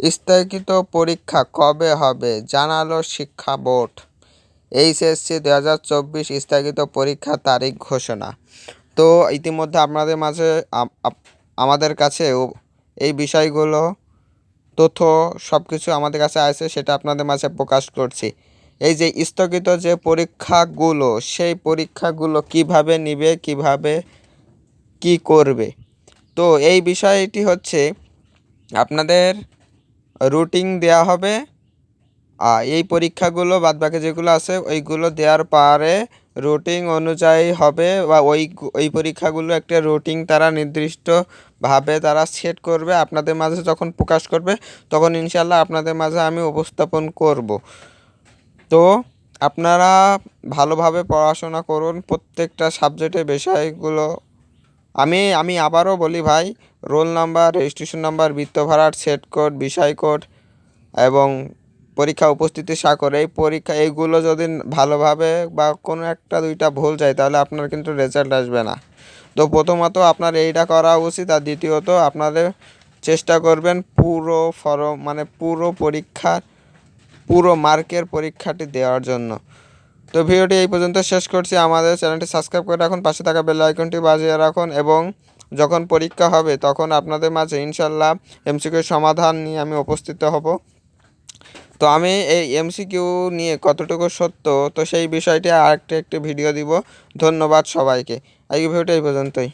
স্থগিত পরীক্ষা কবে হবে জানালো শিক্ষা বোর্ড। এইচএসসি 2024 স্থগিত পরীক্ষার তারিখ ঘোষণা। তো ইতিমধ্যে আপনাদের মাঝে আমাদের কাছেও এই বিষয়গুলো তথ্য সব কিছু আমাদের কাছে আছে, সেটা আপনাদের মাঝে প্রকাশ করছি। এই যে স্থগিত যে পরীক্ষাগুলো, সেই পরীক্ষাগুলো কিভাবে নিবে, কিভাবে কি করবে, তো এই বিষয়টি হচ্ছে আপনাদের রুটিন দেওয়া হবে। এই পরীক্ষাগুলো বাদবাকি যেগুলো আছে ওইগুলো দেওয়ার পরে রুটিন অনুযায়ী হবে, বা ওই পরীক্ষাগুলো একটা রুটিন তারা নির্দিষ্টভাবে তারা সেট করবে। আপনাদের মাঝে যখন প্রকাশ করবে তখন ইনশাল্লাহ আপনাদের মাঝে আমি উপস্থাপন করব। তো আপনারা ভালোভাবে পড়াশোনা করুন, প্রত্যেকটা সাবজেক্টের বিষয়গুলো। আমি আবারও বলি ভাই, রোল নাম্বার, রেজিস্ট্রেশন নাম্বার, বৃত্ত ভাড়ার সেট কোড, বিষয় কোড এবং পরীক্ষা উপস্থিতি স্বাক্ষর, এইগুলো যদি ভালোভাবে বা কোনো একটা দুইটা ভুল যায় তাহলে আপনার কিন্তু রেজাল্ট আসবে না। তো প্রথমত আপনার এইটা করা উচিত, আর দ্বিতীয়ত আপনাদের চেষ্টা করবেন পুরো পরীক্ষার পুরো মার্কের পরীক্ষাটি দেওয়ার জন্য। তো ভিডিওটি এই পর্যন্ত শেষ করছি। আমাদের চ্যানেলটি সাবস্ক্রাইব করে রাখুন, পাশে থাকা বেল আইকনটি বাজিয়ে রাখুন, এবং যখন পরীক্ষা হবে তখন আপনাদের মাঝে ইনশাল্লাহ এমসিকিউ সমাধান নিয়ে আমি উপস্থিত হব। তো আমি এই এমসিকিউ নিয়ে কতটুকু সত্য, তো সেই বিষয়টি আরেকটি ভিডিও দিব। ধন্যবাদ সবাইকে। আজকে ভিডিওটি এই পর্যন্তই।